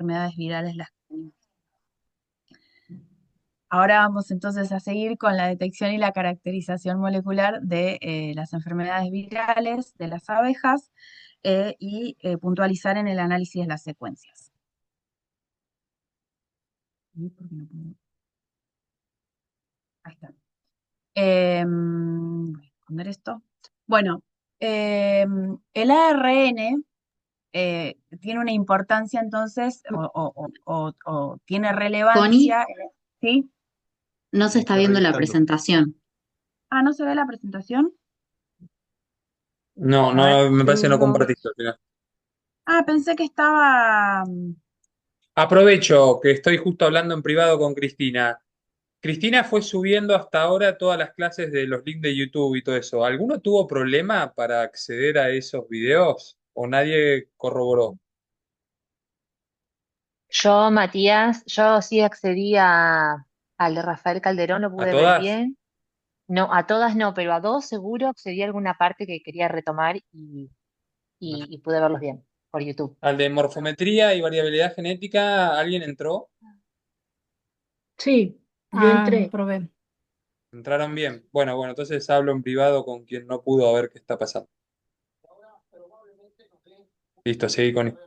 enfermedades virales las que tenemos. Ahora vamos entonces a seguir con la detección y la caracterización molecular de las enfermedades virales de las abejas y puntualizar en el análisis de las secuencias. ¿Por qué no puedo? Ahí está. Voy a esconder esto. Bueno, el ARN tiene una importancia entonces, o tiene Connie, relevancia, ¿sí? no se está Estoy viendo la revisando. presentación. Ah, ¿no se ve la presentación? No, A ver. no, me parece que no compartiste al final. Ah, pensé que estaba. Aprovecho que estoy justo hablando en privado con Cristina. Cristina fue subiendo hasta ahora todas las clases de los links de YouTube y todo eso. ¿Alguno tuvo problema para acceder a esos videos o nadie corroboró? Yo, Matías, yo sí accedí al de Rafael Calderón, lo ¿A pude ver todas? bien. No, a todas no, pero a dos seguro accedí a alguna parte que quería retomar y pude verlos bien por YouTube. ¿Al de morfometría y variabilidad genética alguien entró? Sí, yo Ah, entré. probé. ¿Entraron bien? Bueno, bueno, entonces hablo en privado con quien no pudo a ver qué está pasando. Listo, seguí con...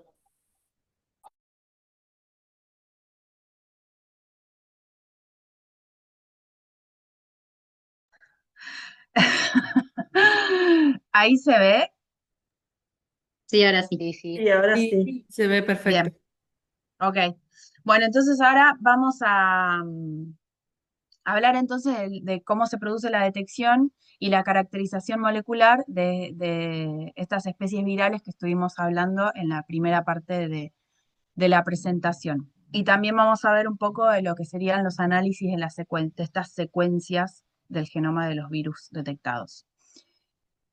Ahí se ve. Sí, ahora sí. Sí, sí. Sí, ahora Sí, sí. sí, se ve perfecto. Bien, ok. Bueno, entonces ahora vamos a hablar entonces de cómo se produce la detección y la caracterización molecular de estas especies virales que estuvimos hablando en la primera parte de la presentación. Y también vamos a ver un poco de lo que serían los análisis de estas secuencias del genoma de los virus detectados.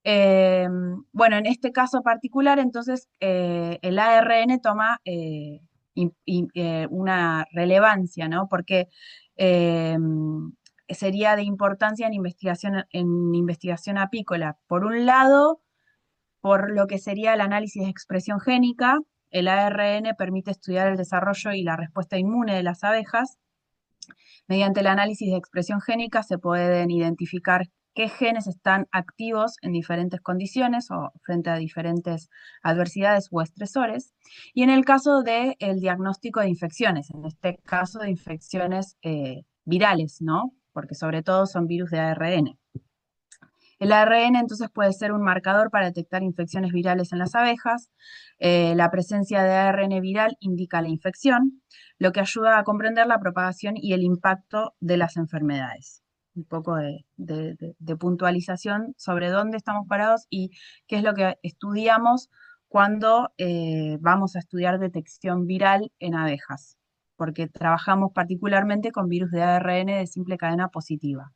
Eh, bueno, en este caso particular, entonces, el ARN toma una relevancia, ¿no? Porque eh, sería de importancia en investigación apícola. Por un lado, por lo que sería el análisis de expresión génica, el ARN permite estudiar el desarrollo y la respuesta inmune de las abejas. Mediante el análisis de expresión génica se pueden identificar qué genes están activos en diferentes condiciones o frente a diferentes adversidades o estresores. Y en el caso del diagnóstico de infecciones, en este caso de infecciones virales, ¿no? Porque sobre todo son virus de ARN. El ARN entonces puede ser un marcador para detectar infecciones virales en las abejas. La presencia de ARN viral indica la infección, lo que ayuda a comprender la propagación y el impacto de las enfermedades. Un poco de puntualización sobre dónde estamos parados y qué es lo que estudiamos cuando vamos a estudiar detección viral en abejas, porque trabajamos particularmente con virus de ARN de simple cadena positiva.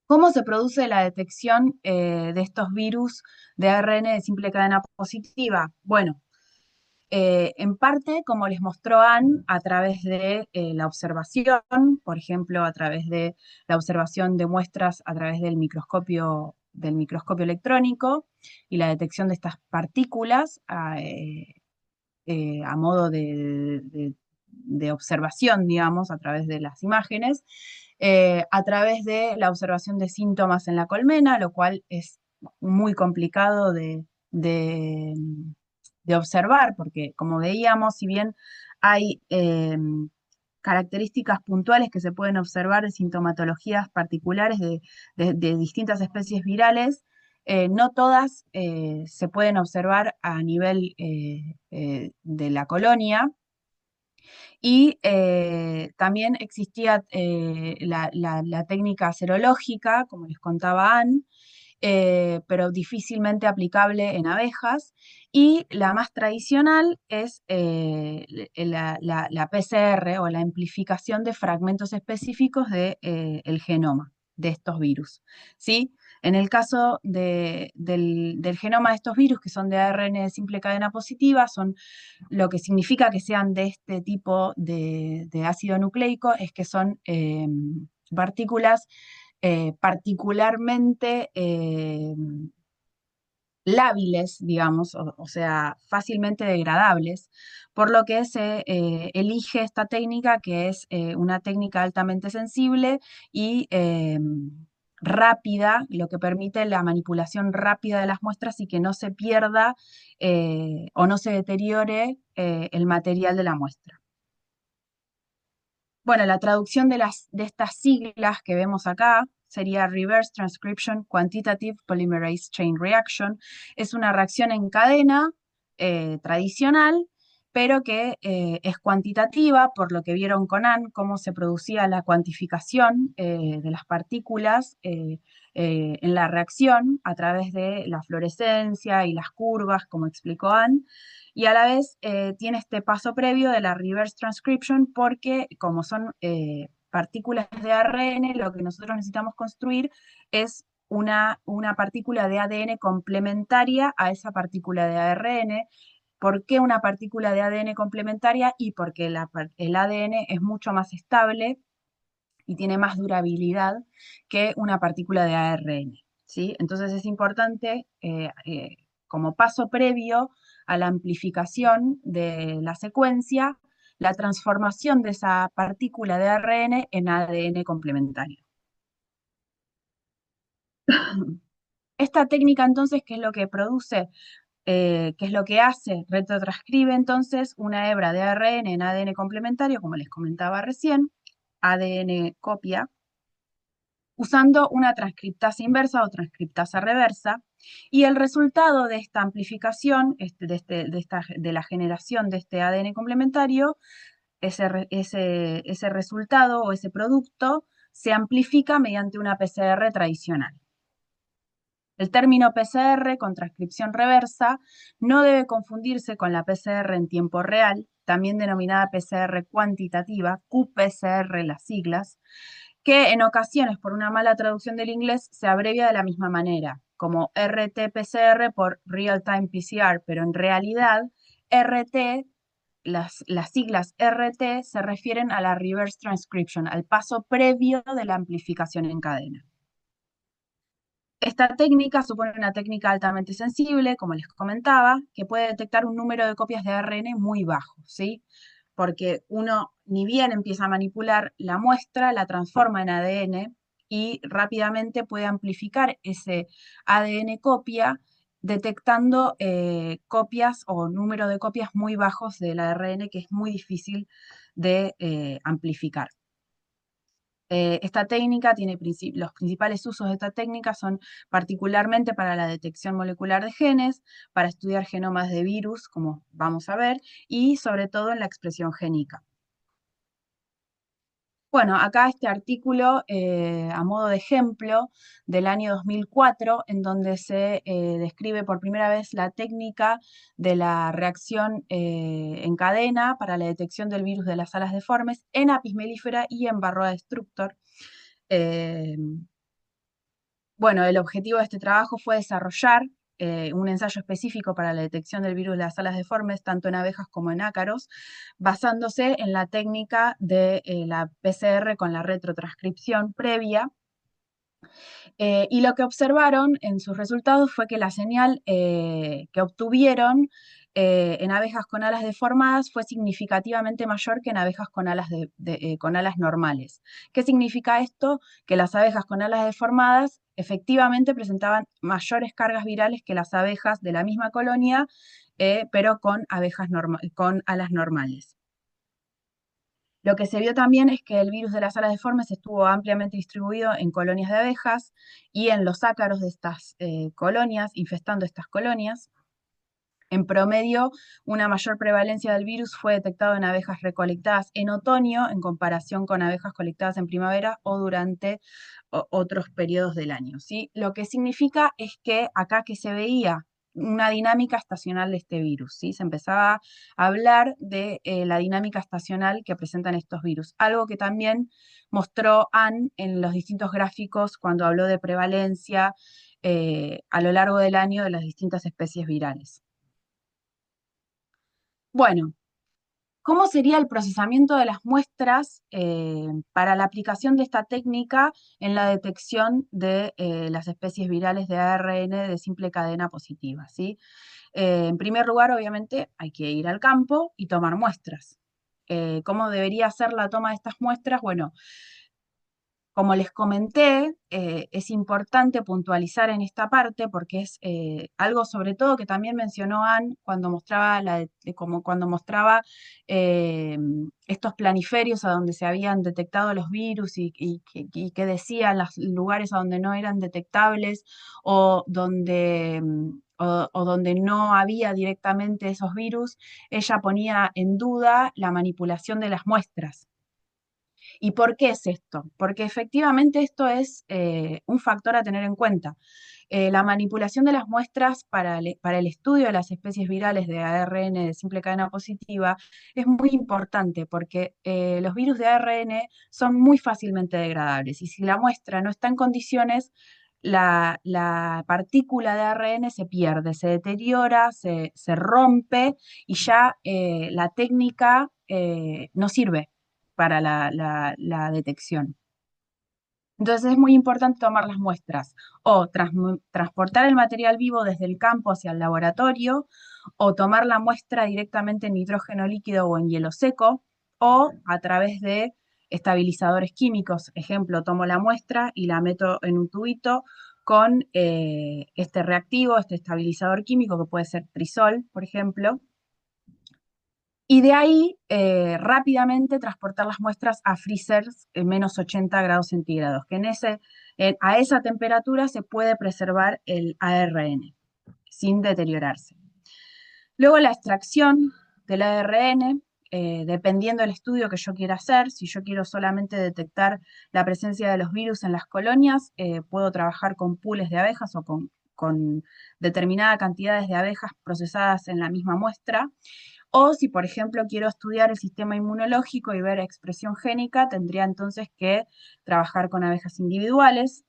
¿Cómo se produce la detección de estos virus de ARN de simple cadena positiva? Bueno, en parte, como les mostró Anne, a través de la observación, por ejemplo, a través de la observación de muestras a través del microscopio electrónico y la detección de estas partículas a modo de observación, digamos, a través de las imágenes, a través de la observación de síntomas en la colmena, lo cual es muy complicado de observar, porque como veíamos, si bien hay características puntuales que se pueden observar de sintomatologías particulares de distintas especies virales, no todas se pueden observar a nivel de la colonia y también existía la técnica serológica, como les contaba Anne, pero difícilmente aplicable en abejas. Y la más tradicional es la PCR o la amplificación de fragmentos específicos del genoma de estos virus. ¿Sí? En el caso del genoma de estos virus, que son de ARN de simple cadena positiva, son lo que significa que sean de este tipo de ácido nucleico, es que son partículas particularmente lábiles, digamos, o sea, fácilmente degradables, por lo que se elige esta técnica, que es una técnica altamente sensible y rápida, lo que permite la manipulación rápida de las muestras y que no se pierda o no se deteriore el material de la muestra. Bueno, la traducción de estas siglas que vemos acá sería Reverse Transcription Quantitative Polymerase Chain Reaction. Es una reacción en cadena tradicional, pero que es cuantitativa, por lo que vieron con Anne, cómo se producía la cuantificación de las partículas en la reacción a través de la fluorescencia y las curvas, como explicó Anne. Y a la vez tiene este paso previo de la reverse transcription porque como son partículas de ARN, lo que nosotros necesitamos construir es una partícula de ADN complementaria a esa partícula de ARN. ¿Por qué una partícula de ADN complementaria? Y porque el ADN es mucho más estable y tiene más durabilidad que una partícula de ARN, ¿sí? Entonces es importante, como paso previo a la amplificación de la secuencia, la transformación de esa partícula de ARN en ADN complementario. Esta técnica entonces, ¿qué es lo que produce? ¿Qué es lo que hace? Retrotranscribe entonces una hebra de ARN en ADN complementario, como les comentaba recién, ADN copia, usando una transcriptasa inversa o transcriptasa reversa, y el resultado de esta amplificación, de la generación de este ADN complementario, ese resultado o ese producto se amplifica mediante una PCR tradicional. El término PCR con transcripción reversa no debe confundirse con la PCR en tiempo real, también denominada PCR cuantitativa, qPCR las siglas, que en ocasiones por una mala traducción del inglés se abrevia de la misma manera, como RT-PCR por Real Time PCR, pero en realidad RT, las siglas RT se refieren a la reverse transcription, al paso previo de la amplificación en cadena. Esta técnica supone una técnica altamente sensible, como les comentaba, que puede detectar un número de copias de ARN muy bajo, ¿sí? Porque uno, ni bien empieza a manipular la muestra, la transforma en ADN y rápidamente puede amplificar ese ADN copia, detectando copias o número de copias muy bajos del ARN, que es muy difícil de amplificar. Esta técnica tiene los principales usos de esta técnica son particularmente para la detección molecular de genes, para estudiar genomas de virus, como vamos a ver, y sobre todo en la expresión génica. Bueno, acá este artículo a modo de ejemplo del año 2004, en donde se describe por primera vez la técnica de la reacción en cadena para la detección del virus de las alas deformes en Apis mellifera y en Varroa destructor. Eh, bueno, el objetivo de este trabajo fue desarrollar un ensayo específico para la detección del virus de las alas deformes, tanto en abejas como en ácaros, basándose en la técnica de la PCR con la retrotranscripción previa. Y lo que observaron en sus resultados fue que la señal que obtuvieron en abejas con alas deformadas fue significativamente mayor que en abejas con con alas normales. ¿Qué significa esto? Que las abejas con alas deformadas efectivamente presentaban mayores cargas virales que las abejas de la misma colonia, pero con alas normales. Lo que se vio también es que el virus de las alas deformes estuvo ampliamente distribuido en colonias de abejas y en los ácaros de estas colonias, infestando estas colonias. En promedio, una mayor prevalencia del virus fue detectado en abejas recolectadas en otoño en comparación con abejas colectadas en primavera o durante otros periodos del año, ¿sí? Lo que significa es que acá que se veía una dinámica estacional de este virus, ¿sí? Se empezaba a hablar de la dinámica estacional que presentan estos virus, algo que también mostró Anne en los distintos gráficos cuando habló de prevalencia a lo largo del año de las distintas especies virales. Bueno, ¿cómo sería el procesamiento de las muestras para la aplicación de esta técnica en la detección de las especies virales de ARN de simple cadena positiva? ¿Sí? En primer lugar, obviamente, hay que ir al campo y tomar muestras. ¿Cómo debería ser la toma de estas muestras? Bueno, como les comenté, es importante puntualizar en esta parte porque es algo sobre todo que también mencionó Ann cuando mostraba, como cuando mostraba estos planiferios a donde se habían detectado los virus y que decían los lugares a donde no eran detectables o donde, o donde no había directamente esos virus. Ella ponía en duda la manipulación de las muestras. ¿Y por qué es esto? Porque efectivamente esto es un factor a tener en cuenta. La manipulación de las muestras para el estudio de las especies virales de ARN de simple cadena positiva es muy importante porque los virus de ARN son muy fácilmente degradables y si la muestra no está en condiciones, la partícula de ARN se pierde, se deteriora, se rompe y ya la técnica no sirve para la detección. Entonces es muy importante tomar las muestras o transportar el material vivo desde el campo hacia el laboratorio o tomar la muestra directamente en nitrógeno líquido o en hielo seco o a través de estabilizadores químicos. Ejemplo, tomo la muestra y la meto en un tubito con este reactivo, este estabilizador químico que puede ser trisol, por ejemplo, y de ahí rápidamente transportar las muestras a freezers en menos 80 grados centígrados, que a esa temperatura se puede preservar el ARN sin deteriorarse. Luego la extracción del ARN, dependiendo del estudio que yo quiera hacer, si yo quiero solamente detectar la presencia de los virus en las colonias, puedo trabajar con pools de abejas o con determinadas cantidades de abejas procesadas en la misma muestra. O si, por ejemplo, quiero estudiar el sistema inmunológico y ver expresión génica, tendría entonces que trabajar con abejas individuales.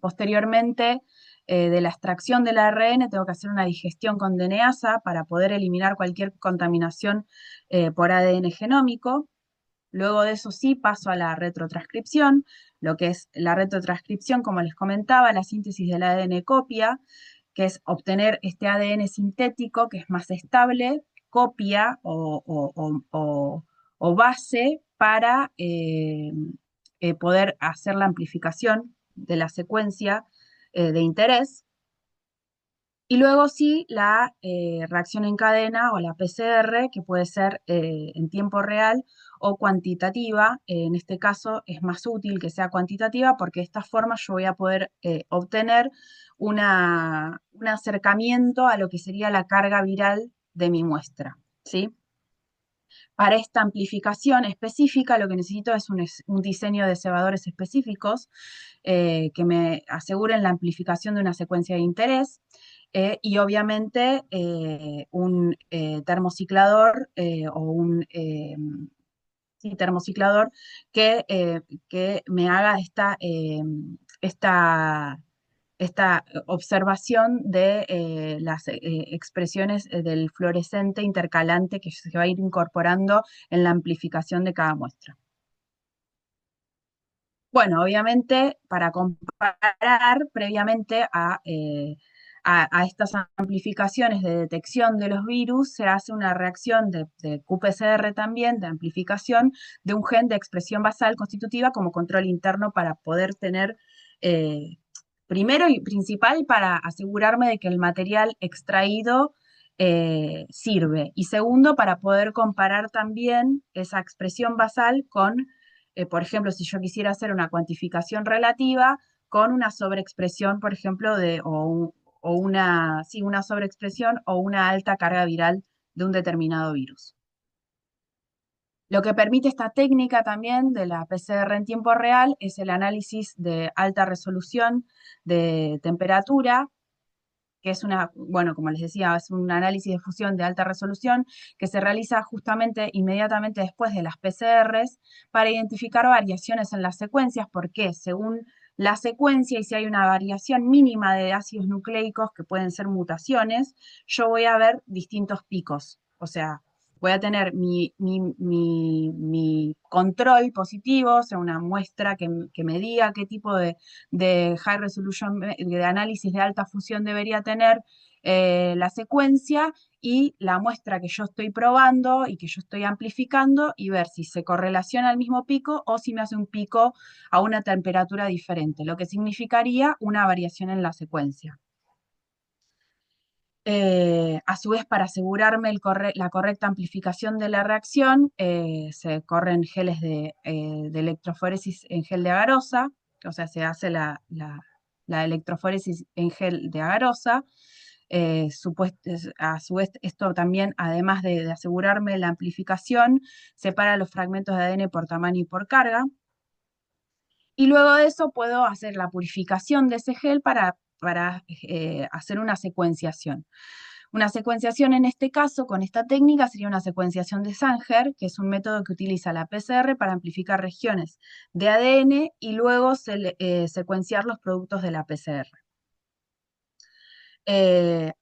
Posteriormente, de la extracción del ARN, tengo que hacer una digestión con DNasa para poder eliminar cualquier contaminación por ADN genómico. Luego de eso sí paso a la retrotranscripción, lo que es la retrotranscripción, como les comentaba, la síntesis del ADN copia, que es obtener este ADN sintético que es más estable, copia o base para poder hacer la amplificación de la secuencia de interés. Y luego sí la reacción en cadena o la PCR, que puede ser en tiempo real o cuantitativa. En este caso es más útil que sea cuantitativa porque de esta forma yo voy a poder obtener un acercamiento a lo que sería la carga viral de mi muestra, ¿sí? Para esta amplificación específica lo que necesito es un diseño de cebadores específicos que me aseguren la amplificación de una secuencia de interés y obviamente un termociclador o un sí, termociclador que me haga esta, esta observación de las expresiones del fluorescente intercalante que se va a ir incorporando en la amplificación de cada muestra. Bueno, obviamente, para comparar previamente a estas amplificaciones de detección de los virus, se hace una reacción de qPCR también, de amplificación de un gen de expresión basal constitutiva como control interno para poder tener, primero y principal, para asegurarme de que el material extraído sirve. Y segundo, para poder comparar también esa expresión basal con por ejemplo, si yo quisiera hacer una cuantificación relativa con una sobreexpresión, por ejemplo, una sobreexpresión o una alta carga viral de un determinado virus. Lo que permite esta técnica también de la PCR en tiempo real es el análisis de alta resolución de temperatura, que es bueno, como les decía, es un análisis de fusión de alta resolución que se realiza justamente inmediatamente después de las PCRs para identificar variaciones en las secuencias, porque según la secuencia y si hay una variación mínima de ácidos nucleicos que pueden ser mutaciones, yo voy a ver distintos picos. O sea, voy a tener mi control positivo, o sea, una muestra que me diga qué tipo de high resolution, de análisis de alta fusión debería tener la secuencia, y la muestra que yo estoy probando y que yo estoy amplificando, y ver si se correlaciona al mismo pico o si me hace un pico a una temperatura diferente, lo que significaría una variación en la secuencia. A su vez, para asegurarme la correcta amplificación de la reacción, se corren geles de electroforesis en gel de agarosa, o sea, se hace la electroforesis en gel de agarosa. A su vez, esto también, además de asegurarme la amplificación, separa los fragmentos de ADN por tamaño y por carga. Y luego de eso puedo hacer la purificación de ese gel para hacer una secuenciación. Una secuenciación en este caso, con esta técnica, sería una secuenciación de Sanger, que es un método que utiliza la PCR para amplificar regiones de ADN y luego secuenciar los productos de la PCR.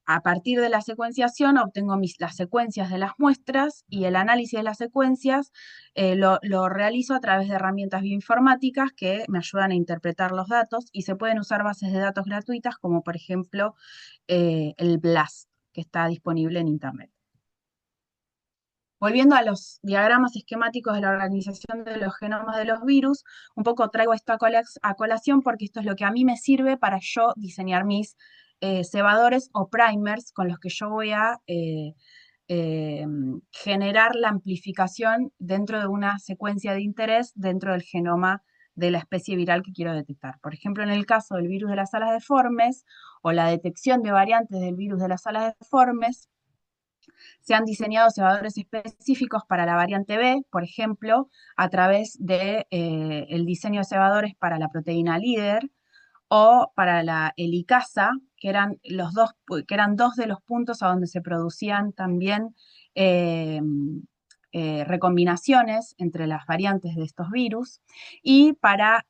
A partir de la secuenciación obtengo las secuencias de las muestras, y el análisis de las secuencias lo realizo a través de herramientas bioinformáticas que me ayudan a interpretar los datos, y se pueden usar bases de datos gratuitas como por ejemplo el BLAST, que está disponible en Internet. Volviendo a los diagramas esquemáticos de la organización de los genomas de los virus, un poco traigo esto a colación porque esto es lo que a mí me sirve para yo diseñar mis cebadores o primers con los que yo voy a generar la amplificación dentro de una secuencia de interés dentro del genoma de la especie viral que quiero detectar. Por ejemplo, en el caso del virus de las alas deformes o la detección de variantes del virus de las alas deformes, se han diseñado cebadores específicos para la variante B, por ejemplo, a través de el diseño de cebadores para la proteína líder o para la helicasa, que eran dos de los puntos a donde se producían también eh, recombinaciones entre las variantes de estos virus, y para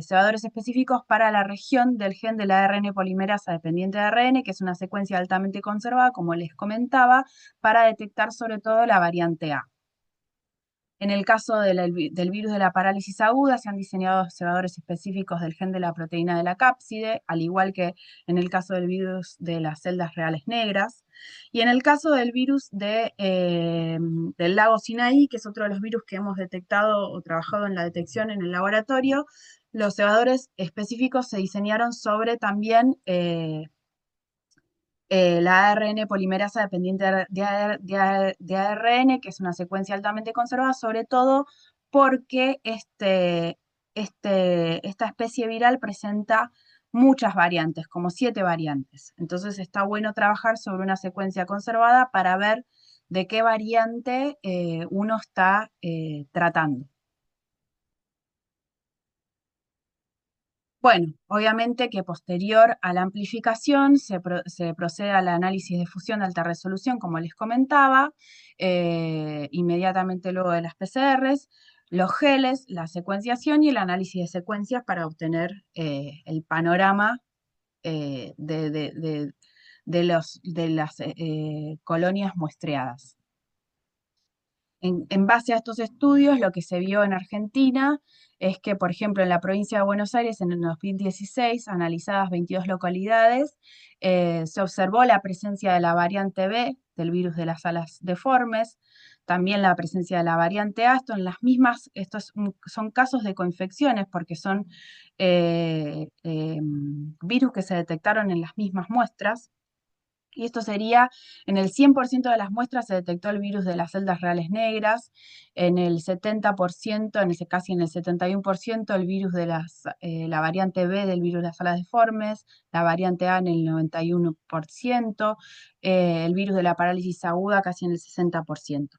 cebadores específicos para la región del gen de la ARN polimerasa dependiente de ARN, que es una secuencia altamente conservada, como les comentaba, para detectar sobre todo la variante A. En el caso del virus de la parálisis aguda, se han diseñado cebadores específicos del gen de la proteína de la cápside, al igual que en el caso del virus de las celdas reales negras. Y en el caso del virus del lago Sinaí, que es otro de los virus que hemos detectado o trabajado en la detección en el laboratorio, los cebadores específicos se diseñaron sobre también la ARN polimerasa dependiente de ARN, que es una secuencia altamente conservada, sobre todo porque esta especie viral presenta muchas variantes, como 7 variantes. Entonces está bueno trabajar sobre una secuencia conservada para ver de qué variante uno está tratando. Bueno, obviamente que posterior a la amplificación se procede al análisis de fusión de alta resolución, como les comentaba, inmediatamente luego de las PCRs, los geles, la secuenciación y el análisis de secuencias para obtener el panorama de las colonias muestreadas. En base a estos estudios, lo que se vio en Argentina es que, por ejemplo, en la provincia de Buenos Aires, en el 2016, analizadas 22 localidades, se observó la presencia de la variante B del virus de las alas deformes, también la presencia de la variante A. Estos son casos de coinfecciones porque son virus que se detectaron en las mismas muestras. Y esto sería, en el 100% de las muestras se detectó el virus de las celdas reales negras, en el 70%, casi en el 71%, el virus de la variante B del virus de las alas deformes, la variante A en el 91%, el virus de la parálisis aguda casi en el 60%.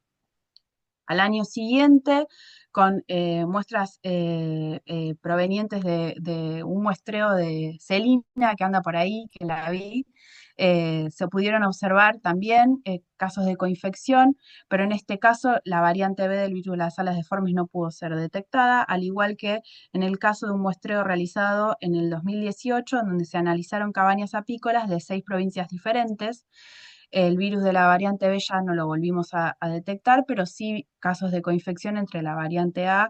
Al año siguiente, con muestras provenientes de un muestreo de Celina, que anda por ahí, que la vi, se pudieron observar también casos de coinfección, pero en este caso la variante B del virus de las alas deformes no pudo ser detectada, al igual que en el caso de un muestreo realizado en el 2018, donde se analizaron cabañas apícolas de 6 provincias diferentes. El virus de la variante B ya no lo volvimos a detectar, pero sí casos de coinfección entre la variante A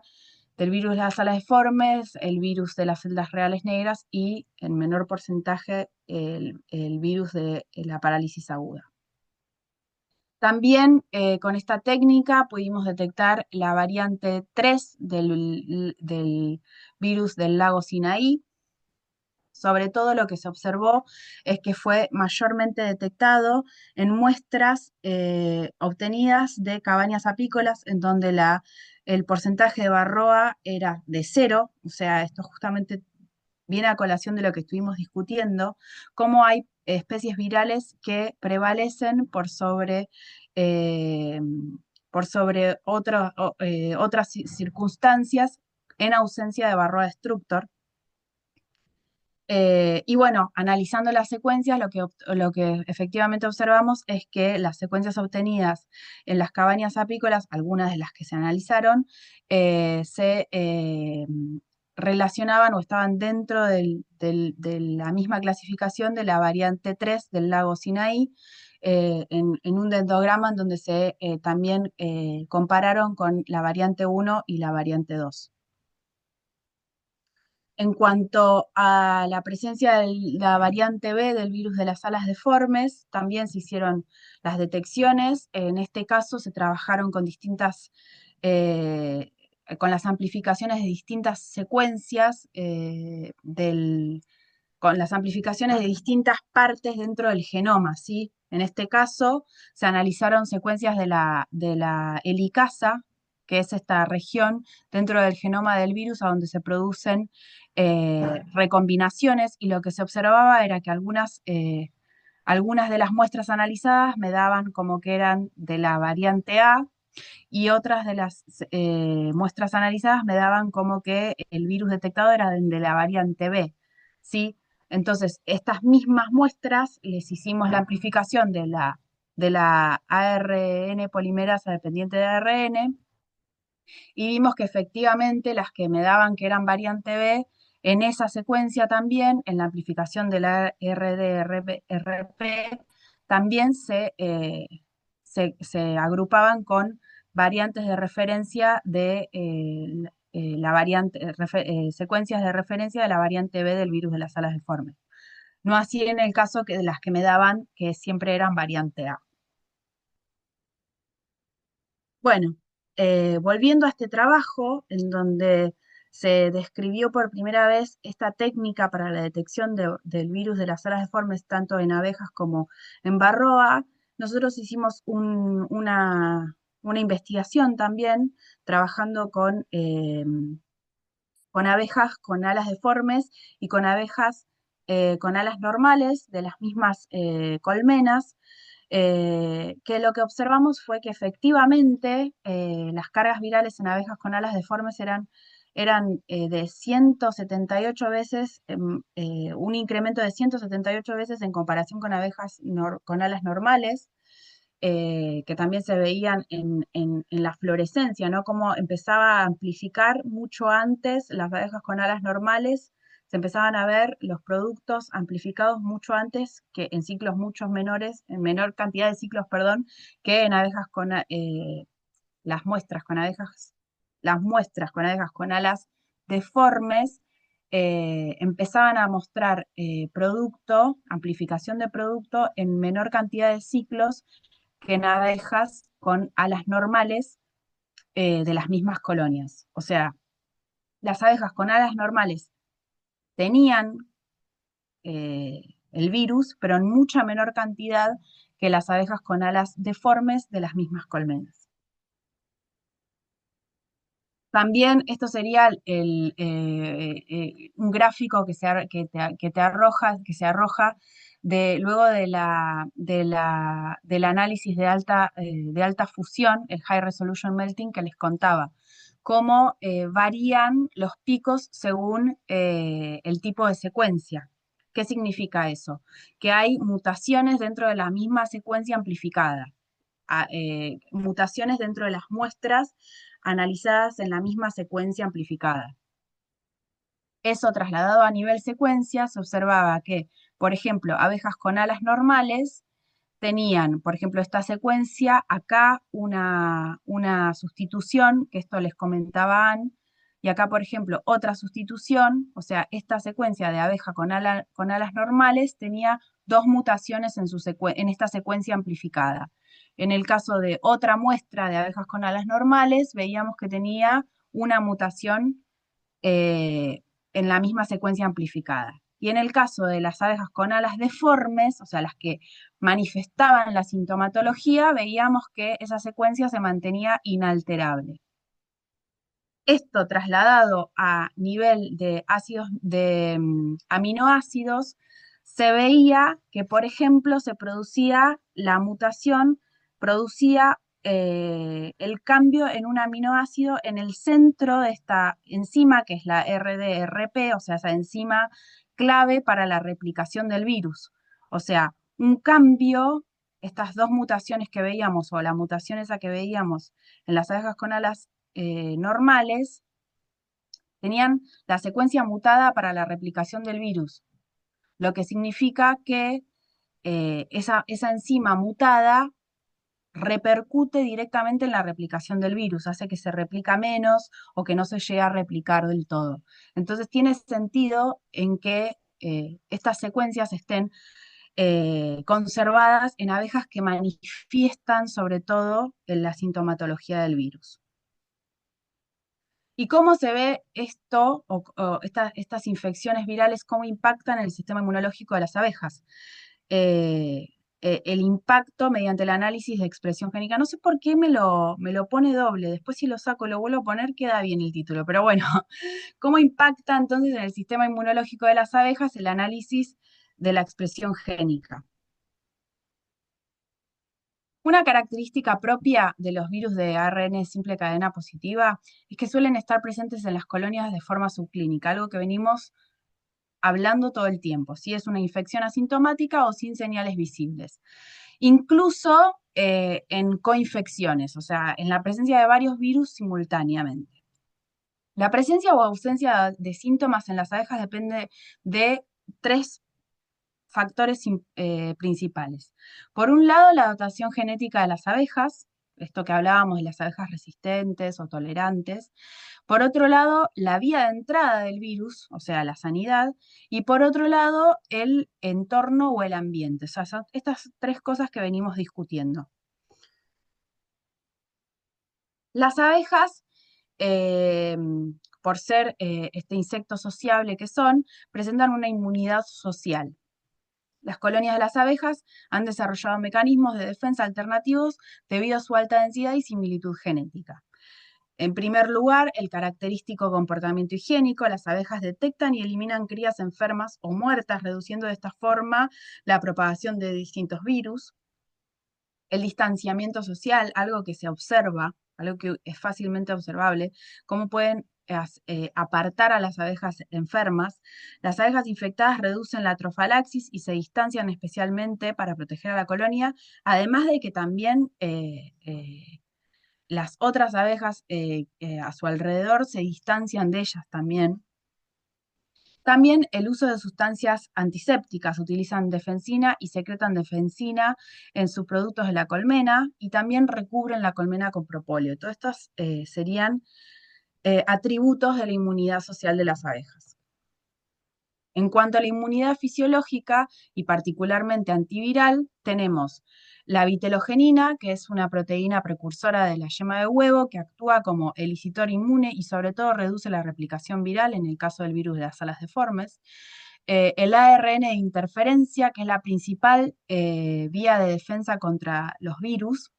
del virus de las alas deformes, el virus de las celdas reales negras y, en menor porcentaje, el virus de la parálisis aguda. También con esta técnica pudimos detectar la variante 3 del virus del lago Sinaí. Sobre todo lo que se observó es que fue mayormente detectado en muestras obtenidas de cabañas apícolas en donde el porcentaje de varroa era de 0, o sea, esto justamente viene a colación de lo que estuvimos discutiendo, cómo hay especies virales que prevalecen eh, por sobre otras circunstancias en ausencia de varroa destructor. Y bueno, analizando las secuencias, lo que efectivamente observamos es que las secuencias obtenidas en las cabañas apícolas, algunas de las que se analizaron, se relacionaban o estaban dentro de la misma clasificación de la variante 3 del lago Sinaí, en un dendrograma en donde se también compararon con la variante 1 y la variante 2. En cuanto a la presencia de la variante B del virus de las alas deformes, también se hicieron las detecciones. En este caso se trabajaron con las amplificaciones de distintas secuencias, con las amplificaciones de distintas partes dentro del genoma, ¿sí? En este caso se analizaron secuencias de la helicasa, que es esta región dentro del genoma del virus a donde se producen recombinaciones, y lo que se observaba era que algunas de las muestras analizadas me daban como que eran de la variante A, y otras de las muestras analizadas me daban como que el virus detectado era de la variante B, ¿sí? Entonces, estas mismas muestras les hicimos la amplificación de la ARN polimerasa dependiente de ARN, y vimos que efectivamente las que me daban que eran variante B, en esa secuencia también, en la amplificación de la RDRP, también se agrupaban con variantes de referencia de la variante, secuencias de referencia de la variante B del virus de las alas deformes. No así en el caso de las que me daban, que siempre eran variante A. Bueno, volviendo a este trabajo, en donde se describió por primera vez esta técnica para la detección del virus de las alas deformes, tanto en abejas como en varroa, nosotros hicimos una investigación también, trabajando con abejas con alas deformes y con abejas con alas normales de las mismas colmenas, que lo que observamos fue que efectivamente las cargas virales en abejas con alas deformes eran de 178 veces, un incremento de 178 veces en comparación con abejas con alas normales, que también se veían en la fluorescencia, ¿no? Cómo empezaba a amplificar mucho antes las abejas con alas normales, se empezaban a ver los productos amplificados mucho antes que en ciclos mucho menores, en menor cantidad de ciclos, perdón, que en abejas las muestras con abejas con alas deformes, empezaban a mostrar amplificación de producto en menor cantidad de ciclos que en abejas con alas normales de las mismas colonias. O sea, las abejas con alas normales tenían el virus, pero en mucha menor cantidad que las abejas con alas deformes de las mismas colmenas. También esto sería un gráfico que se arroja luego del análisis de alta fusión, el High Resolution Melting que les contaba, cómo varían los picos según el tipo de secuencia. ¿Qué significa eso? Que hay mutaciones dentro de la misma secuencia amplificada, mutaciones dentro de las muestras analizadas en la misma secuencia amplificada. Eso trasladado a nivel secuencia, se observaba que, por ejemplo, abejas con alas normales tenían, por ejemplo, esta secuencia, acá una sustitución, que esto les comentaban, y acá, por ejemplo, otra sustitución, o sea, esta secuencia de abeja con alas normales tenía dos mutaciones en esta secuencia amplificada. En el caso de otra muestra de abejas con alas normales, veíamos que tenía una mutación en la misma secuencia amplificada. Y en el caso de las abejas con alas deformes, o sea, las que manifestaban la sintomatología, veíamos que esa secuencia se mantenía inalterable. Esto trasladado a nivel de ácidos, de aminoácidos, se veía que, por ejemplo, se producía la mutación, producía el cambio en un aminoácido en el centro de esta enzima, que es la RDRP, o sea, esa enzima clave para la replicación del virus. O sea, un cambio, estas dos mutaciones que veíamos, o la mutación esa que veíamos en las abejas con alas normales, tenían la secuencia mutada para la replicación del virus, lo que significa que esa enzima mutada repercute directamente en la replicación del virus, hace que se replica menos o que no se llegue a replicar del todo. Entonces tiene sentido en que estas secuencias estén conservadas en abejas que manifiestan sobre todo en la sintomatología del virus. ¿Y cómo se ve esto, estas infecciones virales, cómo impactan el sistema inmunológico de las abejas? Eh, el impacto mediante el análisis de expresión génica. No sé por qué me lo pone doble, después si lo saco lo vuelvo a poner, queda bien el título, pero bueno, ¿cómo impacta entonces en el sistema inmunológico de las abejas el análisis de la expresión génica? Una característica propia de los virus de ARN simple cadena positiva es que suelen estar presentes en las colonias de forma subclínica, algo que venimos hablando todo el tiempo, si es una infección asintomática o sin señales visibles. Incluso en coinfecciones, o sea, en la presencia de varios virus simultáneamente. La presencia o ausencia de síntomas en las abejas depende de tres factores principales. Por un lado, la adaptación genética de las abejas, esto que hablábamos de las abejas resistentes o tolerantes. Por otro lado, la vía de entrada del virus, o sea, la sanidad. Y por otro lado, el entorno o el ambiente. O sea, son estas tres cosas que venimos discutiendo. Las abejas, eh, por ser este insecto sociable que son, presentan una inmunidad social. Las colonias de las abejas han desarrollado mecanismos de defensa alternativos debido a su alta densidad y similitud genética. En primer lugar, el característico comportamiento higiénico. Las abejas detectan y eliminan crías enfermas o muertas, reduciendo de esta forma la propagación de distintos virus. El distanciamiento social, algo que se observa, algo que es fácilmente observable, cómo pueden apartar a las abejas enfermas. Las abejas infectadas reducen la trofalaxis y se distancian especialmente para proteger a la colonia, además de que también las otras abejas a su alrededor se distancian de ellas también. También el uso de sustancias antisépticas, utilizan defensina y secretan defensina en sus productos de la colmena y también recubren la colmena con propóleo. Todos estos serían atributos de la inmunidad social de las abejas. En cuanto a la inmunidad fisiológica y particularmente antiviral, tenemos la vitelogenina, que es una proteína precursora de la yema de huevo que actúa como elicitor inmune y sobre todo reduce la replicación viral en el caso del virus de las alas deformes. El ARN de interferencia, que es la principal vía de defensa contra los virus,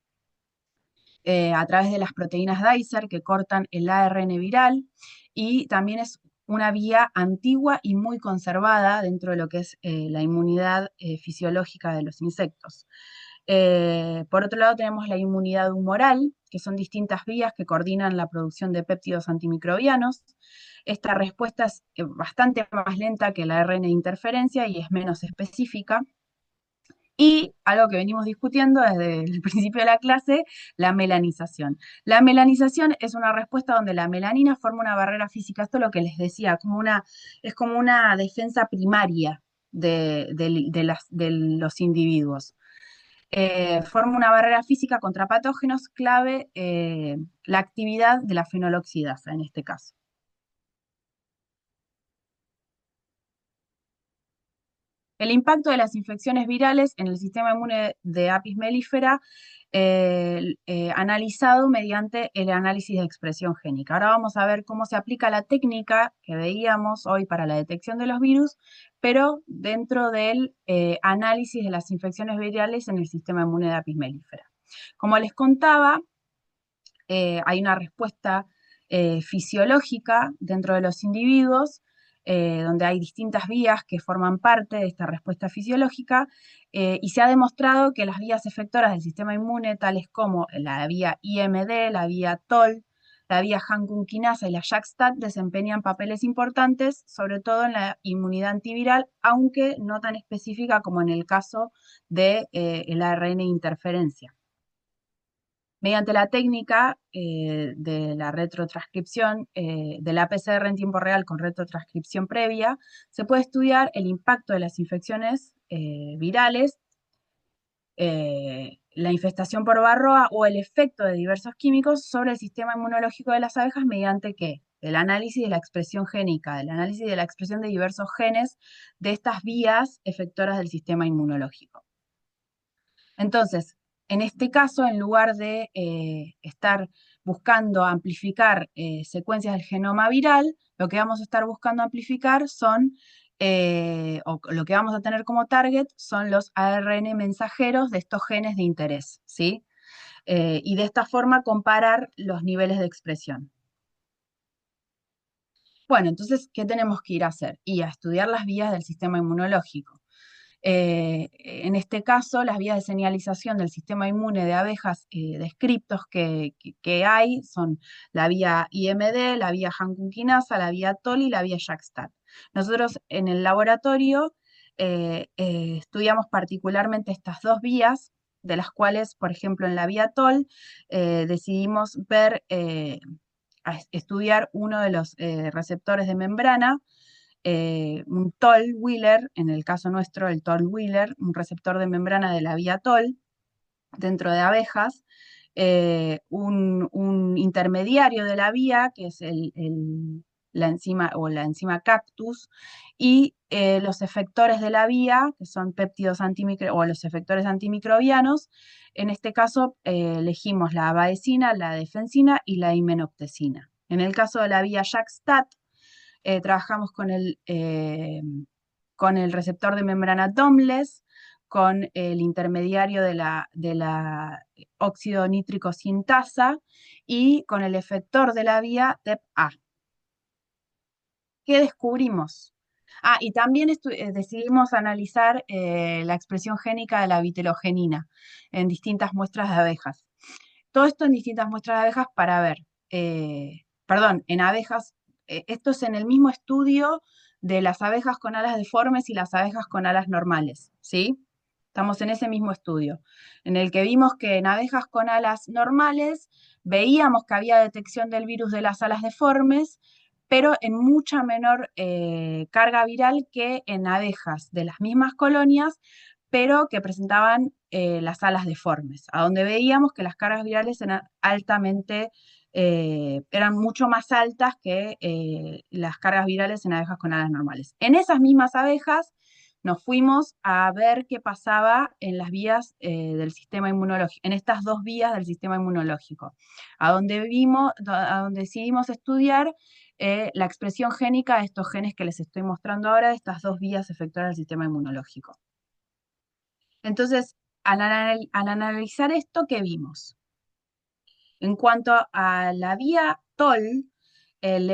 a través de las proteínas Dicer que cortan el ARN viral, y también es una vía antigua y muy conservada dentro de lo que es la inmunidad fisiológica de los insectos. Por otro lado tenemos la inmunidad humoral, que son distintas vías que coordinan la producción de péptidos antimicrobianos. Esta respuesta es bastante más lenta que la ARN de interferencia y es menos específica. Y algo que venimos discutiendo desde el principio de la clase, la melanización. La melanización es una respuesta donde la melanina forma una barrera física. Esto es lo que les decía, es como una defensa primaria de los individuos. forma una barrera física contra patógenos clave la actividad de la fenoloxidasa en este caso. El impacto de las infecciones virales en el sistema inmune de Apis mellifera analizado mediante el análisis de expresión génica. Ahora vamos a ver cómo se aplica la técnica que veíamos hoy para la detección de los virus, pero dentro del análisis de las infecciones virales en el sistema inmune de Apis mellifera. Como les contaba, hay una respuesta fisiológica dentro de los individuos, donde hay distintas vías que forman parte de esta respuesta fisiológica, y se ha demostrado que las vías efectoras del sistema inmune, tales como la vía IMD, la vía TOL, la vía Hankum quinasa y la JAK-STAT, desempeñan papeles importantes, sobre todo en la inmunidad antiviral, aunque no tan específica como en el caso del ARN interferencia. Mediante la técnica de la retrotranscripción del PCR en tiempo real con retrotranscripción previa, se puede estudiar el impacto de las infecciones virales, la infestación por varroa o el efecto de diversos químicos sobre el sistema inmunológico de las abejas mediante ¿qué? El análisis de la expresión génica, del análisis de la expresión de diversos genes de estas vías efectoras del sistema inmunológico. Entonces, en este caso, en lugar de estar buscando amplificar secuencias del genoma viral, lo que vamos a estar buscando amplificar son, o lo que vamos a tener como target, son los ARN mensajeros de estos genes de interés, ¿sí? Y de esta forma comparar los niveles de expresión. Bueno, entonces, ¿qué tenemos que ir a hacer? Y a estudiar las vías del sistema inmunológico. En este caso, las vías de señalización del sistema inmune de abejas descriptos que hay son la vía IMD, la vía Hankum quinasa, la vía TOL y la vía JAK-STAT. Nosotros en el laboratorio estudiamos particularmente estas dos vías, de las cuales, por ejemplo, en la vía TOL decidimos estudiar uno de los receptores de membrana, un toll wheeler, en el caso nuestro el toll wheeler, un receptor de membrana de la vía toll dentro de abejas, un intermediario de la vía, que es la enzima cactus, y los efectores de la vía, que son péptidos o los efectores antimicrobianos. En este caso elegimos la abadesina, la defensina y la himenoptesina. En el caso de la vía JAK-STAT, trabajamos con el receptor de membrana DOMLES, con el intermediario de la óxido nítrico sintasa y con el efector de la vía TEP-A. ¿Qué descubrimos? Y también decidimos analizar la expresión génica de la vitelogenina en distintas muestras de abejas. Todo esto en distintas muestras de abejas para ver, en abejas, esto es en el mismo estudio de las abejas con alas deformes y las abejas con alas normales, ¿sí? Estamos en ese mismo estudio, en el que vimos que en abejas con alas normales veíamos que había detección del virus de las alas deformes, pero en mucha menor carga viral que en abejas de las mismas colonias, pero que presentaban las alas deformes, a donde veíamos que las cargas virales eran eran mucho más altas que las cargas virales en abejas con alas normales. En esas mismas abejas nos fuimos a ver qué pasaba en las vías del sistema inmunológico, en estas dos vías del sistema inmunológico, a donde decidimos estudiar la expresión génica de estos genes que les estoy mostrando ahora, de estas dos vías efectoras del sistema inmunológico. Entonces, al analizar esto, ¿qué vimos? En cuanto a la vía TOL, el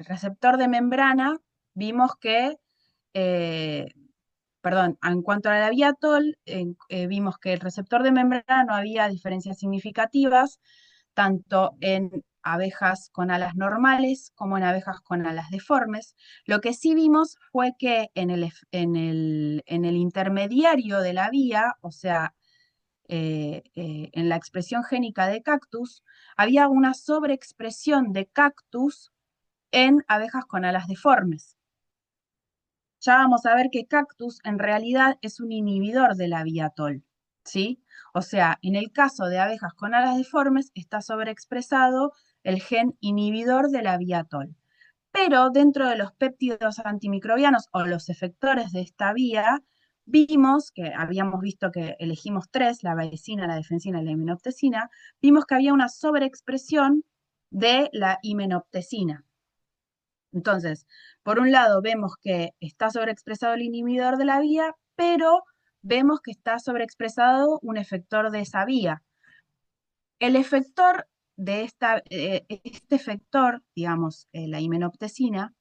receptor de membrana, vimos que, en cuanto a la vía TOL, vimos que el receptor de membrana no había diferencias significativas, tanto en abejas con alas normales como en abejas con alas deformes. Lo que sí vimos fue que en el intermediario de la vía, o sea, en la expresión génica de cactus, había una sobreexpresión de cactus en abejas con alas deformes. ya vamos a ver que cactus en realidad es un inhibidor de la vía TOL, ¿sí? O sea, en el caso de abejas con alas deformes está sobreexpresado el gen inhibidor de la vía TOL. Pero dentro de los péptidos antimicrobianos o los efectores de esta vía, vimos que habíamos visto que elegimos tres, la vaicina, la defensina y la himenoptesina, vimos que había una sobreexpresión de la himenoptesina. Entonces, por un lado vemos que está sobreexpresado el inhibidor de la vía, pero vemos que está sobreexpresado un efector de esa vía. El efector de este efector, digamos, la himenoptesina,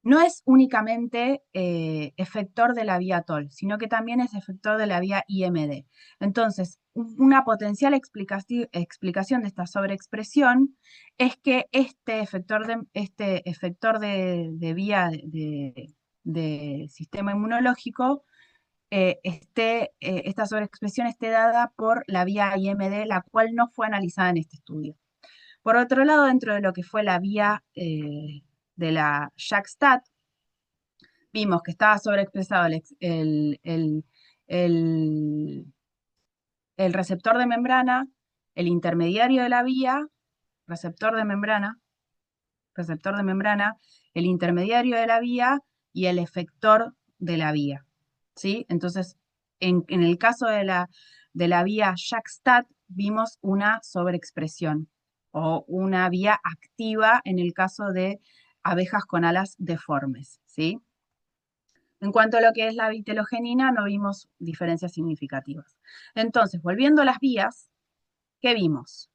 no es únicamente efector de la vía TOL, sino que también es efector de la vía IMD. Entonces, una potencial explicación de esta sobreexpresión es que este efector de vía de sistema inmunológico, esta sobreexpresión esté dada por la vía IMD, la cual no fue analizada en este estudio. Por otro lado, dentro de lo que fue la vía de la JAK-STAT, vimos que estaba sobreexpresado el- el receptor de membrana, el intermediario de la vía, receptor de membrana, receptor de membrana, el intermediario de la vía y el efector de la vía. ¿Sí? Entonces, en el caso de la vía JAK-STAT, vimos una sobreexpresión o una vía activa en el caso de abejas con alas deformes. ¿Sí? En cuanto a lo que es la vitelogenina, no vimos diferencias significativas. Entonces, volviendo a las vías, ¿qué vimos?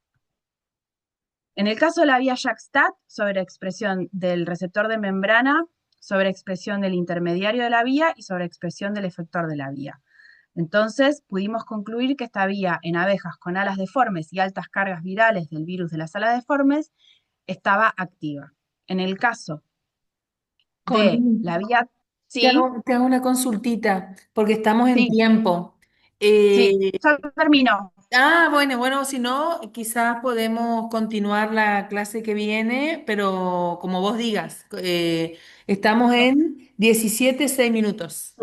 En el caso de la vía JAK-STAT, sobreexpresión del receptor de membrana, sobreexpresión del intermediario de la vía y sobreexpresión del efector de la vía. Entonces, pudimos concluir que esta vía en abejas con alas deformes y altas cargas virales del virus de las alas deformes estaba activa. En el caso de Connie, la vía, te sí, hago una consultita, porque estamos en sí, tiempo. sí, Eh, ya terminó. bueno, si no, quizás podemos continuar la clase que viene, pero como vos digas, estamos en 17:06.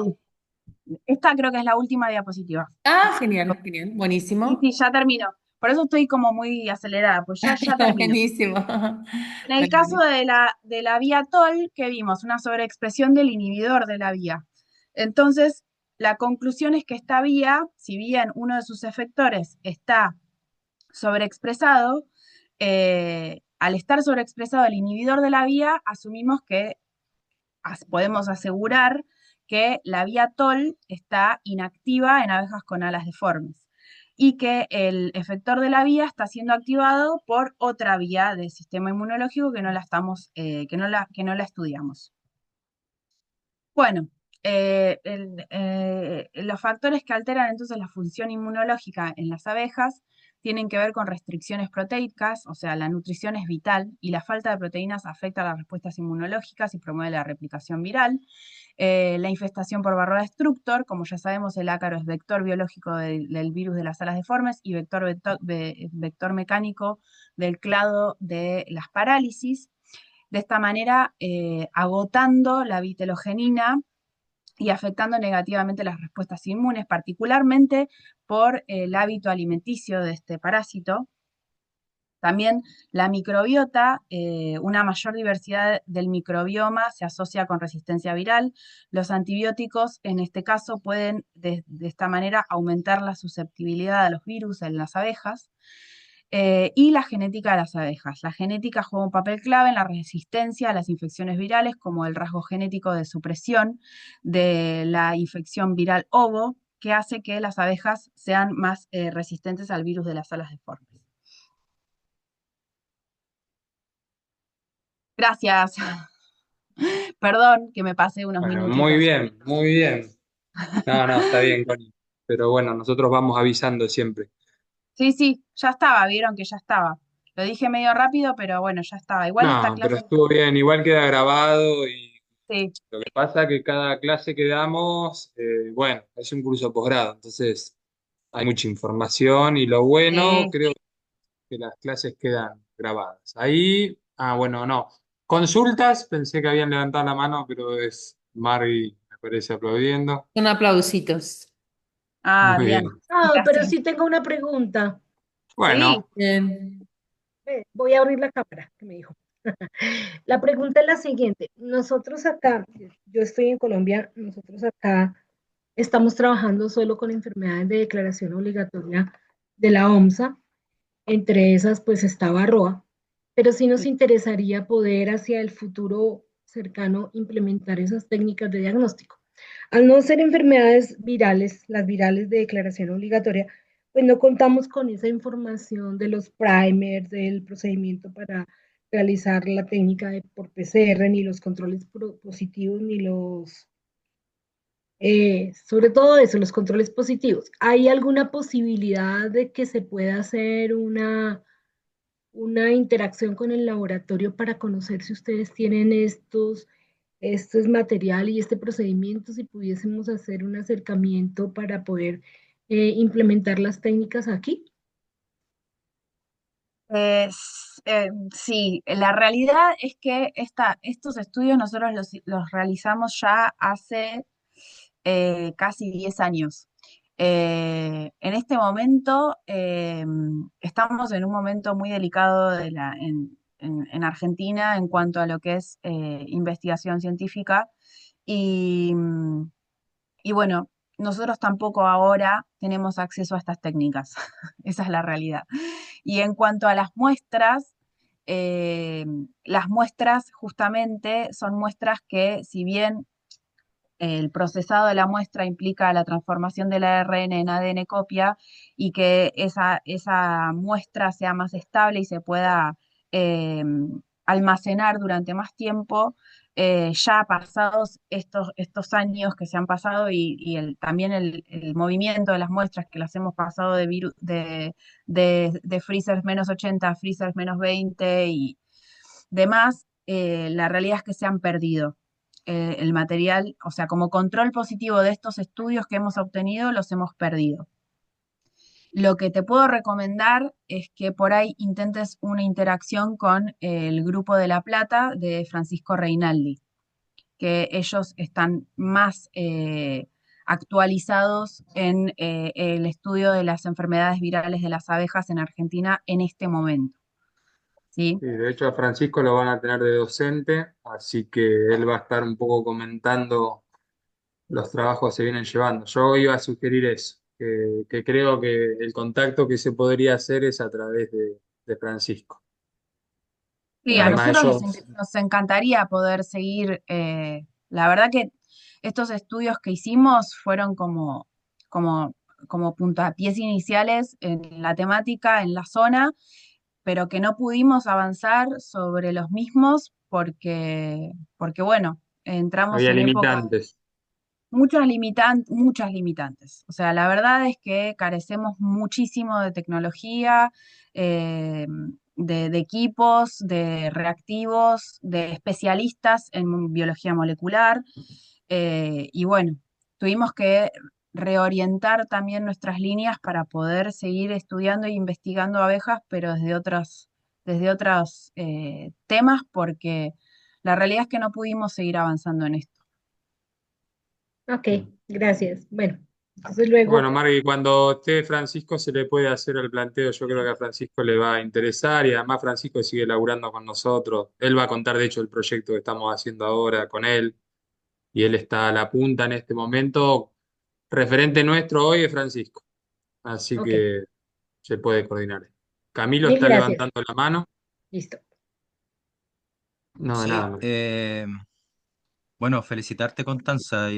Esta creo que es la última diapositiva. Genial, genial, Sí, buenísimo. sí, ya terminó. Por eso estoy como muy acelerada, pues ya terminó. Buenísimo. En el caso de la vía TOL, ¿qué vimos? Una sobreexpresión del inhibidor de la vía. Entonces, la conclusión es que esta vía, si bien uno de sus efectores está sobreexpresado, al estar sobreexpresado el inhibidor de la vía, asumimos que podemos asegurar que la vía TOL está inactiva en abejas con alas deformes y que el efector de la vía está siendo activado por otra vía del sistema inmunológico que no la que no la estudiamos. Bueno, los factores que alteran entonces la función inmunológica en las abejas tienen que ver con restricciones proteicas, o sea, la nutrición es vital y la falta de proteínas afecta a las respuestas inmunológicas y promueve la replicación viral. La infestación por varroa destructor, como ya sabemos, el ácaro es vector biológico del virus de las alas deformes y vector mecánico del clado de las parálisis. De esta manera, agotando la vitelogenina y afectando negativamente las respuestas inmunes, particularmente por el hábito alimenticio de este parásito. También la microbiota, una mayor diversidad del microbioma se asocia con resistencia viral. Los antibióticos, en este caso, pueden de esta manera aumentar la susceptibilidad a los virus en las abejas. Y la genética de las abejas. La genética juega un papel clave en la resistencia a las infecciones virales, como el rasgo genético de supresión de la infección viral ovo, que hace que las abejas sean más resistentes al virus de las alas deformes. Gracias. Perdón que me pasé unos Bueno, muy minutitos. bien, muy bien. No, está bien, Connie. Pero bueno, nosotros vamos avisando siempre. Sí, sí, ya estaba, vieron que ya estaba. Lo dije medio rápido, pero bueno, ya estaba. Igual esta No, pero clase, estuvo bien, igual queda grabado y sí, lo que pasa es que cada clase que damos, bueno, es un curso de posgrado, entonces hay mucha información y lo bueno, sí, creo que las clases quedan grabadas. Ahí, bueno, no. Consultas, pensé que habían levantado la mano, pero es Margui me parece aplaudiendo. Son aplausitos. Ah, Muy bien. bien. Ah, pero Gracias. sí tengo una pregunta. Sí. Bueno, Bien. Voy a abrir la cámara, que me dijo. La pregunta es la siguiente. Nosotros acá, yo estoy en Colombia, nosotros acá estamos trabajando solo con enfermedades de declaración obligatoria de la OMSA. Entre esas, pues está Varroa, pero sí nos interesaría poder hacia el futuro cercano implementar esas técnicas de diagnóstico. Al no ser enfermedades virales, las virales de declaración obligatoria, pues no contamos con esa información de los primers, del procedimiento para realizar la técnica por PCR, ni los controles positivos, ni los, sobre todo eso, los controles positivos. ¿Hay alguna posibilidad de que se pueda hacer una interacción con el laboratorio para conocer si ustedes tienen esto es material y este procedimiento, si pudiésemos hacer un acercamiento para poder implementar las técnicas aquí? Sí, la realidad es que estos estudios nosotros los realizamos ya hace casi 10 años. En este momento estamos en un momento muy delicado en Argentina en cuanto a lo que es investigación científica y, y bueno, nosotros tampoco ahora tenemos acceso a estas técnicas. Esa es la realidad. Y en cuanto a eh, las muestras justamente son muestras que, si bien el procesado de la muestra implica la transformación del ARN en ADN copia y que esa muestra sea más estable y se pueda eh, almacenar durante más tiempo, ya pasados estos años que se han pasado también el movimiento de las muestras que las hemos pasado de freezers -80 a freezers -20 y demás, la realidad es que se han perdido el material, o sea, como control positivo de estos estudios que hemos obtenido, los hemos perdido. Lo que te puedo recomendar es que por ahí intentes una interacción con el Grupo de La Plata de Francisco Reinaldi, que ellos están más actualizados en el estudio de las enfermedades virales de las abejas en Argentina en este momento. ¿Sí? sí, de hecho a Francisco lo van a tener de docente, así que él va a estar un poco comentando los trabajos que se vienen llevando. Yo iba a sugerir eso, que creo que el contacto que se podría hacer es a través de Francisco. Sí, a Ok, Además, nosotros ellos, nos encantaría poder seguir. La verdad que estos estudios que hicimos fueron como, como puntapiés iniciales en la temática, en la zona, pero que no pudimos avanzar sobre los mismos porque bueno, entramos había en época limitantes. muchas limitantes. O sea, la verdad es que carecemos muchísimo de tecnología, eh, de equipos, de reactivos, de especialistas en biología molecular. Y bueno, tuvimos que reorientar también nuestras líneas para poder seguir estudiando e investigando abejas, pero desde otros temas, porque la realidad es que no pudimos seguir avanzando en esto. ok, gracias. Bueno, entonces luego, Bueno, Margui, cuando esté Francisco se le puede hacer el planteo, yo creo que a Francisco le va a interesar y además Francisco sigue laburando con nosotros. Él va a contar, de hecho, el proyecto que estamos haciendo ahora con él y él está a la punta en este momento. Referente nuestro hoy es Francisco, así ok, que se puede coordinar. Camilo mil está gracias. levantando la mano. Listo. No, de Sí, nada. bueno, felicitarte, Constanza.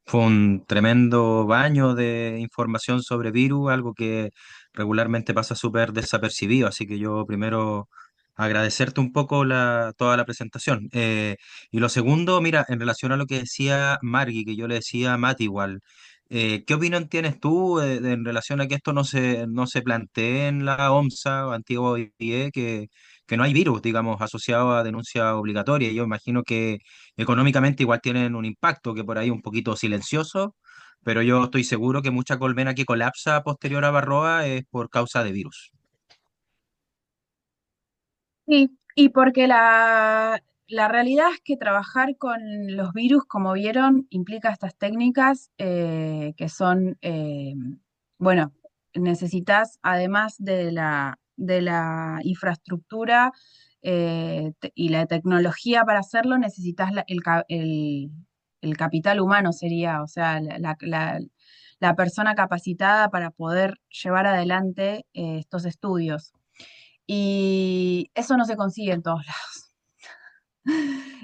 Fue un tremendo baño de información sobre virus, algo que regularmente pasa súper desapercibido. Así que yo primero agradecerte un poco toda la presentación. Y lo segundo, mira, en relación a lo que decía Margui, que yo le decía a Mati igual, ¿qué opinión tienes tú en relación a que esto no se plantee en la OMSA o antigua OIE, que no hay virus, digamos, asociado a denuncia obligatoria? Yo imagino que económicamente igual tienen un impacto que por ahí un poquito silencioso, pero yo estoy seguro que mucha colmena que colapsa posterior a Varroa es por causa de virus. Sí, y porque la realidad es que trabajar con los virus, como vieron, implica estas técnicas que son, bueno, necesitas, además de la infraestructura y la tecnología para hacerlo, necesitas el capital humano, sería, o sea, la persona capacitada para poder llevar adelante estos estudios. Y eso no se consigue en todos lados.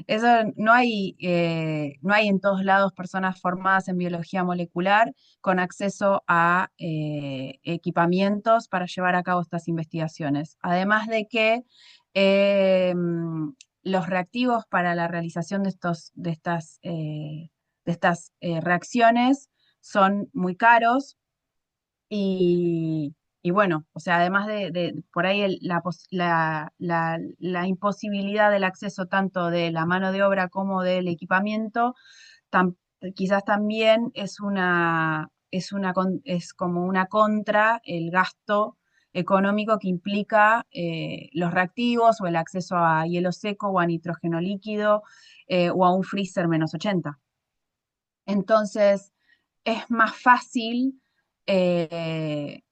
Eso no hay en todos lados personas formadas en biología molecular con acceso a equipamientos para llevar a cabo estas investigaciones. Además de que eh, los reactivos para la realización de estas reacciones son muy caros y bueno, o sea, además de por ahí la imposibilidad del acceso tanto de la mano de obra como del equipamiento, tam- quizás también es como una contra el gasto económico que implica los reactivos o el acceso a hielo seco o a nitrógeno líquido o a un freezer -80. Entonces, es más fácil eh,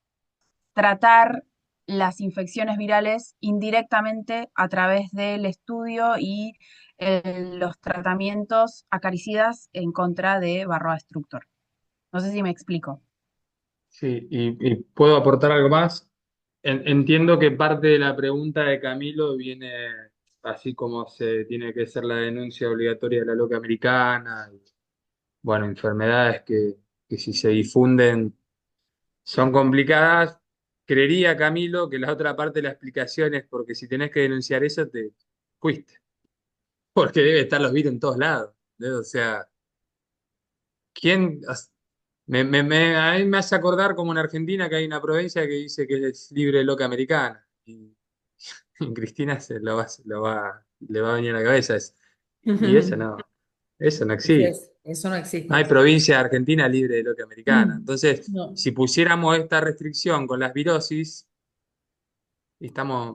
tratar las infecciones virales indirectamente a través del estudio y los tratamientos acaricidas en contra de Varroa destructor. No sé si me explico. Sí, y puedo aportar algo más. Entiendo que parte de la pregunta de Camilo viene así como se tiene que hacer la denuncia obligatoria de la loca americana, y, bueno, enfermedades que si se difunden son complicadas. Creería, Camilo, que la otra parte de la explicación es porque si tenés que denunciar eso, te fuiste. Porque debe estar los virus en todos lados, ¿no? O sea, ¿quién? A mí me hace acordar como en Argentina que hay una provincia que dice que es libre de loca americana. Y Cristina le va a venir a la cabeza eso. Y eso no Así existe. es, eso no No hay existe. provincia de Argentina libre de loca americana. Entonces, No, si pusiéramos esta restricción con las virosis,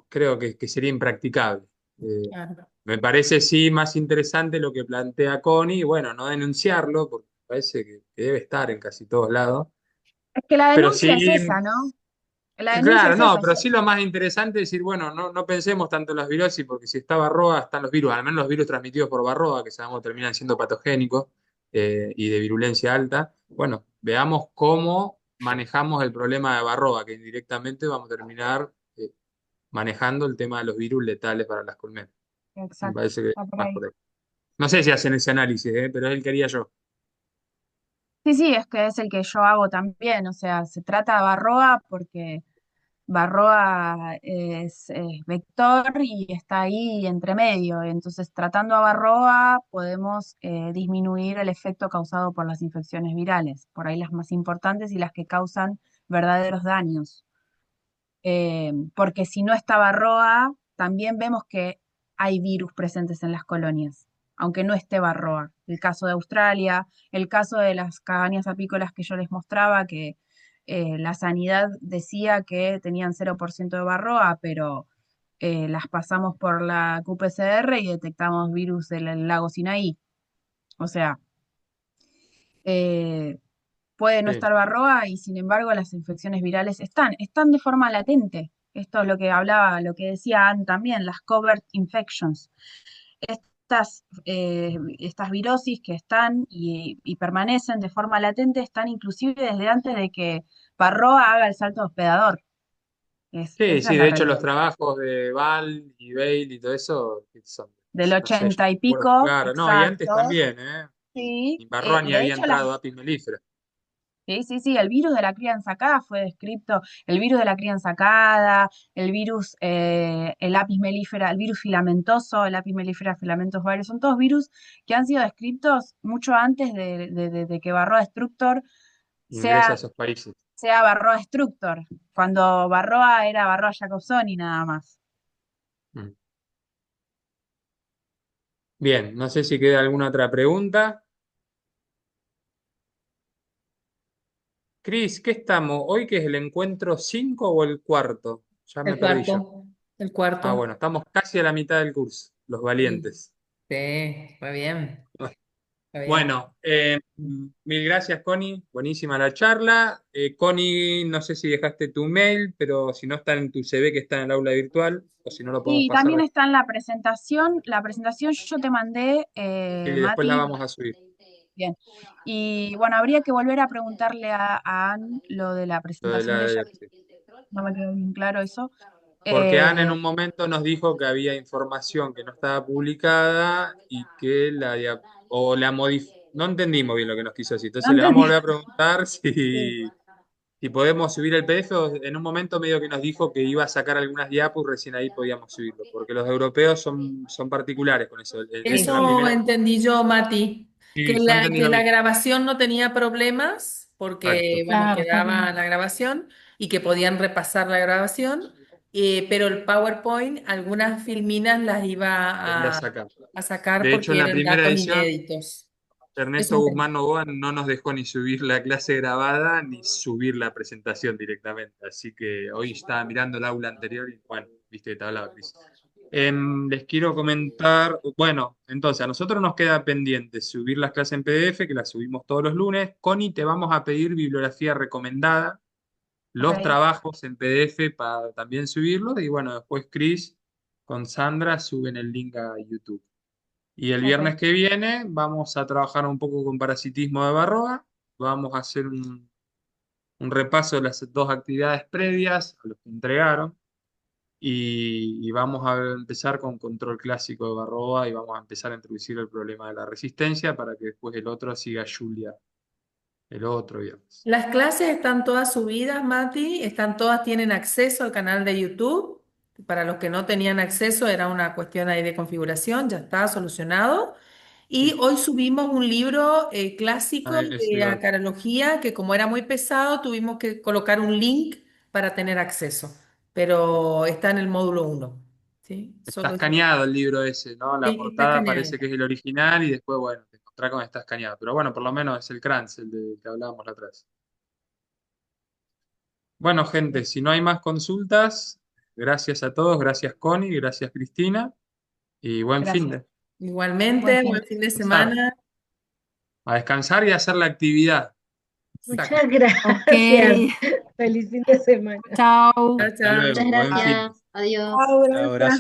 creo que sería impracticable. Eh, claro. Me parece sí más interesante lo que plantea Connie, bueno, no denunciarlo, porque parece que debe estar en casi todos lados, Es que la pero denuncia es sí, esa, ¿no? La denuncia claro, es no, esa. pero sí lo más interesante es decir, bueno, no pensemos tanto en las virosis, porque si está Varroa, están los virus, al menos los virus transmitidos por Varroa, que sabemos terminan siendo patogénicos y de virulencia alta. Bueno, veamos cómo manejamos el problema de Varroa, que indirectamente vamos a terminar manejando el tema de los virus letales para las colmenas. Me Exacto, parece que va por más ahí. por ahí. No sé si hacen ese análisis, pero es el que haría yo. Sí, sí, es que es el que yo hago también. O sea, se trata de Varroa porque Varroa es vector y está ahí entre medio. Entonces, tratando a Varroa, podemos disminuir el efecto causado por las infecciones virales, por ahí las más importantes y las que causan verdaderos daños. Porque si no está Varroa, también vemos que hay virus presentes en las colonias, aunque no esté Varroa. El caso de Australia, el caso de las cabañas apícolas que yo les mostraba, que la sanidad decía que tenían 0% de Varroa, pero las pasamos por la QPCR y detectamos virus del lago Sinaí. O sea, eh, puede no Sí, estar Varroa y sin embargo las infecciones virales están de forma latente. Esto es lo que hablaba, lo que decía Ann también, las covert infections. Estas virosis que están y permanecen de forma latente están inclusive desde antes de que Varroa haga el salto hospedador. sí, Esa sí, es la de hecho realidad. los trabajos de Val y Bale y todo eso son, Del no sé, yo 80 y me acuerdo, pico, claro, no, y antes exacto. también, ¿eh? Sí, Ni Varroa ni de había hecho las entrado Apis mellifera. sí, sí, sí, el virus de la cría ensacada fue descrito, el virus de la cría ensacada, el virus, el apis mellifera, el virus filamentoso, el apis mellifera filamentos varios, son todos virus que han sido descritos mucho antes de que Varroa destructor Ingresa a sea, esos países. sea Varroa destructor, cuando Varroa era Varroa jacobsoni nada más. Mm. Bien, no sé si queda alguna otra pregunta. Cris, ¿qué estamos? ¿Hoy que es el encuentro 5 o el cuarto? Ya me el perdí yo. cuarto, el Ah, cuarto. bueno, estamos casi a la mitad del curso, los Sí. valientes. Sí, está bien, está bien. Bueno, mil gracias, Connie. Buenísima la charla. Connie, no sé si dejaste tu mail, pero si no está en tu CV que está en el aula virtual, o si no lo podemos Sí, pasar también después. está en la presentación. La presentación yo te mandé, Y después la Mati. vamos a subir. Bien. Y bueno, habría que volver a preguntarle a Ann lo de la Lo de presentación de ella. la, No me quedó bien claro eso. Porque Ana en Eh, un momento nos dijo que había información que no estaba publicada y que o la no entendimos bien lo que nos quiso decir. no Entonces le vamos a entendí. volver a preguntar Sí. si podemos subir el PDF. En un momento medio que nos dijo que iba a sacar algunas diapos, recién ahí podíamos subirlo, porque los europeos son particulares con eso. De hecho, la Eso primera... entendí yo, Mati, Sí, yo entendí que lo la mismo. grabación no tenía problemas porque, Exacto. bueno, Claro, está quedaba bien. la grabación y que podían repasar la grabación, pero el PowerPoint, algunas filminas las Lo voy a iba sacar. a sacar De hecho, en porque la eran primera datos edición, inéditos. Eso Ernesto entendí. Guzmán Novoa no nos dejó ni subir la clase grabada ni subir la presentación directamente. Así que hoy estaba mirando el aula anterior y bueno, viste que te hablaba, Cris. Les quiero comentar, bueno, entonces a nosotros nos queda pendiente subir las clases en PDF, que las subimos todos los lunes. Connie, te vamos a pedir bibliografía recomendada, los Ok, trabajos en PDF para también subirlos y bueno, después Cris con Sandra suben el link a YouTube. Y el ok. viernes que viene vamos a trabajar un poco con parasitismo de Varroa. Vamos a hacer un repaso de las dos actividades previas a los que entregaron. Y vamos a empezar con control clásico de Varroa y vamos a empezar a introducir el problema de la resistencia para que después el otro siga Julia el otro viernes. Las clases están todas subidas, Mati, están todas, tienen acceso al canal de YouTube. Para los que no tenían acceso, era una cuestión ahí de configuración, ya está solucionado. Y Sí. hoy subimos un libro clásico Eso de igual. acarología que como era muy pesado, tuvimos que colocar un link para tener acceso, pero está en el módulo 1. ¿Sí? Está Solo eso. escaneado el libro ese, ¿no? La Sí, está portada escaneado. parece que es el original y después, bueno, te encontrás con está escaneado. Pero bueno, por lo menos es el Kranz, el de que hablábamos la otra vez. Bueno, gente, si no hay más consultas, gracias a todos, gracias Connie, gracias Cristina y buen fin Gracias. de Buen Igualmente, fin. buen fin de descansar. semana. A descansar y a hacer la actividad. Muchas Exacto. Ok. gracias. Feliz fin de semana. Chao. Chao, Hasta chao. Muchas luego, buen fin. gracias. Adiós. Chao, Chao, gracias. gracias.